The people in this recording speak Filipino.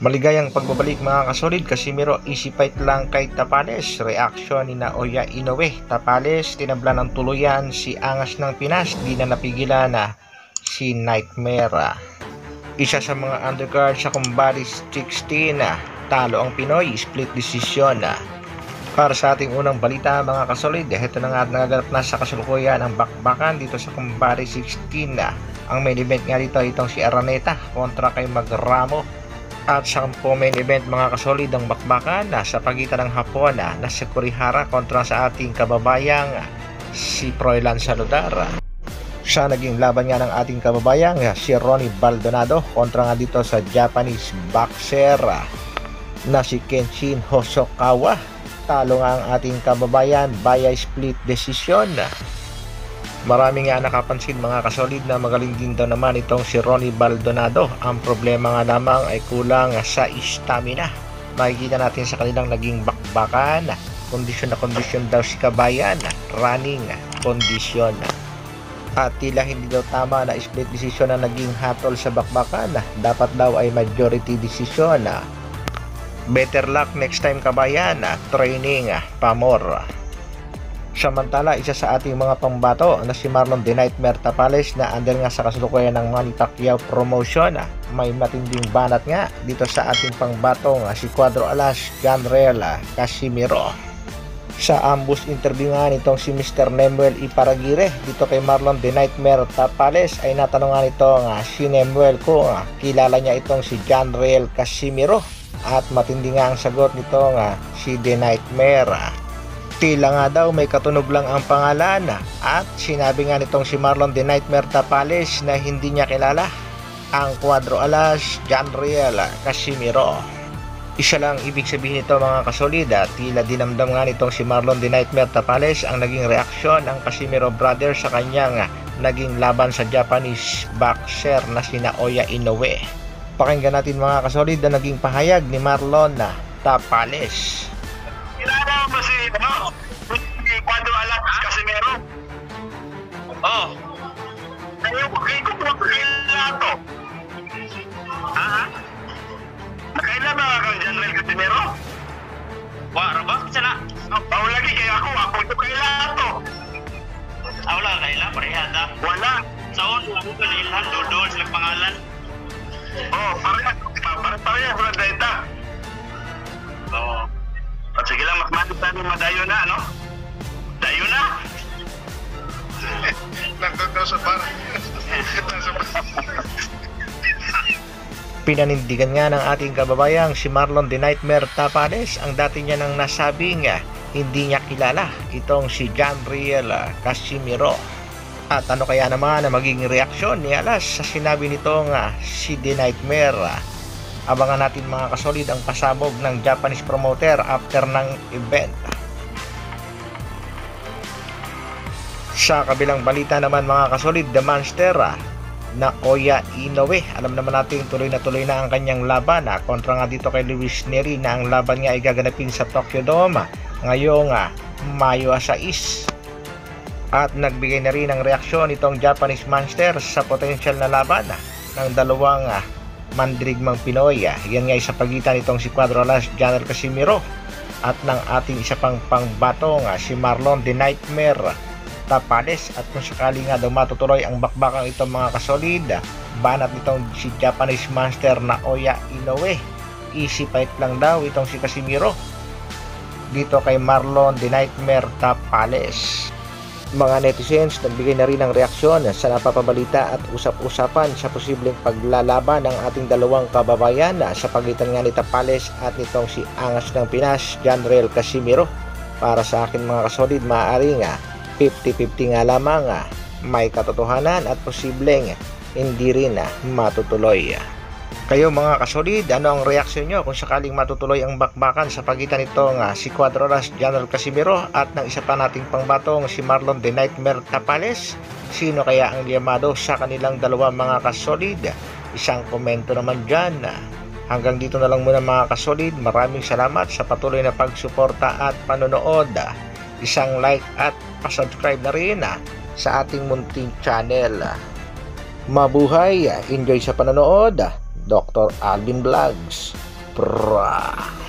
Maligayang pagbabalik mga kasolid, Casimiro easy fight lang kay Tapales. Reaksyon ni Naoya Inoue. Tapales tinabla ng tuluyan si Angas ng Pinas, di na napigilan na si Nightmare. Isa sa mga undercard sa Combatis 16, talo ang Pinoy, split decision. Para sa ating unang balita mga kasolid, ito na nga at nagaganap na sa kasalukuyan ang bakbakan dito sa Combatis 16. Ang main event nga dito itong si Araneta kontra kay Magramo. At sa main event mga kasolid, ang bakbakan sa pagitan ng Hapon na si Kurihara kontra sa ating kababayang si Froilan Saludar. Sa naging laban nga ng ating kababayang si Ronnie Baldonado kontra nga dito sa Japanese boxer na si Kenshin Hosokawa. Talo nga ang ating kababayan via split decision. Marami nga nakapansin mga kasolid na magaling din daw naman itong si Ronnie Baldonado. Ang problema nga lamang ay kulang sa stamina. Makikita natin sa kanilang naging bakbakan, kondisyon na kondisyon daw si kabayan, running kondisyon. At tila hindi daw tama na split decision na naging hatol sa bakbakan. Dapat daw ay majority decision. Better luck next time kabayan, training pa more. Samantala, isa sa ating mga pambato na si Marlon The Nightmare Tapales na under nga sa kasalukuyan ng Manny Pacquiao promotion, may matinding banat nga dito sa ating pangbatong si Cuadro Alas Janriel Casimiro. Sa ambush interview nga nitong si Mr. Nemuel Iparagire dito kay Marlon The Nightmare Tapales ay natanungan nitong si Nemuel kung kilala niya itong si Janriel Casimiro, at matindi nga ang sagot nitong si The Nightmare. Tila nga daw may katunog lang ang pangalan, at sinabi nga nitong si Marlon The Nightmare Tapales na hindi niya kilala ang Cuadro Alas Janriel Casimiro. Isa lang ibig sabihin nito mga kasolid, tila dinamdam nga nitong si Marlon The Nightmare Tapales ang naging reaksyon ng Casimiro brother sa kanyang naging laban sa Japanese boxer na si Naoya Inoue. Pakinggan natin mga kasolid na naging pahayag ni Marlon Tapales. Kilala mo si Cuadro Alas Casimiro? Oo. Ngayon ko kilala to. Ha? Nakailan ba kang Janriel Casimiro? Wala ba? Sana? Ako lagi kaya ako ito kilala to. Wala kaila, pareha na. Wala. Saon, ako kalilan, dodol sila pangalan. Pareha sila data. Oo. At sige lang, mas tayo madayo na, no? Dayo na! Nagtataw sa bar. Pinanindigan nga ng ating kababayang si Marlon The Nightmare Tapales ang dati niya nang nasabing hindi niya kilala itong si Janriel Casimiro. At ano kaya naman na magiging reaksyon ni Alas sa sinabi nitong si The Nightmare? Abangan natin mga kasolid ang pasabog ng Japanese promoter after ng event. Sa kabilang balita naman mga kasolid, The Monster Naoya Inoue. Alam naman natin tuloy na ang kanyang laban kontra nga dito kay Luis Neri, na ang laban nga ay gaganapin sa Tokyo Dome ngayong Mayo 6. At nagbigay na rin ng reaksyon itong Japanese Monster sa potential na laban ng dalawang mandirigmang Pinoy. Yan nga sa pagitan itong si Cuadro Alas Janriel Casimiro at ng ating isa pang pangbatong si Marlon The Nightmare Tapales. At kung sakali nga daw matutuloy ang bakbakang itong mga kasolid, banat nitong si Japanese Monster Naoya Inoue. Easy fight lang daw itong si Casimiro dito kay Marlon The Nightmare Tapales. Mga netizens nagbigay na rin ng reaksyon sa napapabalita at usap-usapan sa posibleng paglalaban ng ating dalawang kababayan sa pagitan nga ni Tapales at nitong si Angas ng Pinas Janriel Casimiro. Para sa akin mga kasolid, maaaring 50-50 nga lamang may katotohanan at posibleng hindi rin matutuloy. Kayo mga kasolid, ano ang reaksyon nyo kung sakaling matutuloy ang bakbakan sa pagitan nitong si Cuadro Alas Janriel Casimiro at ng isa pa nating pangbatong si Marlon The Nightmare Tapales? Sino kaya ang liyamado sa kanilang dalawa mga kasolid? Isang komento naman dyan. Hanggang dito na lang muna mga kasolid. Maraming salamat sa patuloy na pagsuporta at panonood. Isang like at pasubscribe na rin sa ating munting channel. Mabuhay, enjoy sa panonood. Dr. Alvin Vlogs. Pra.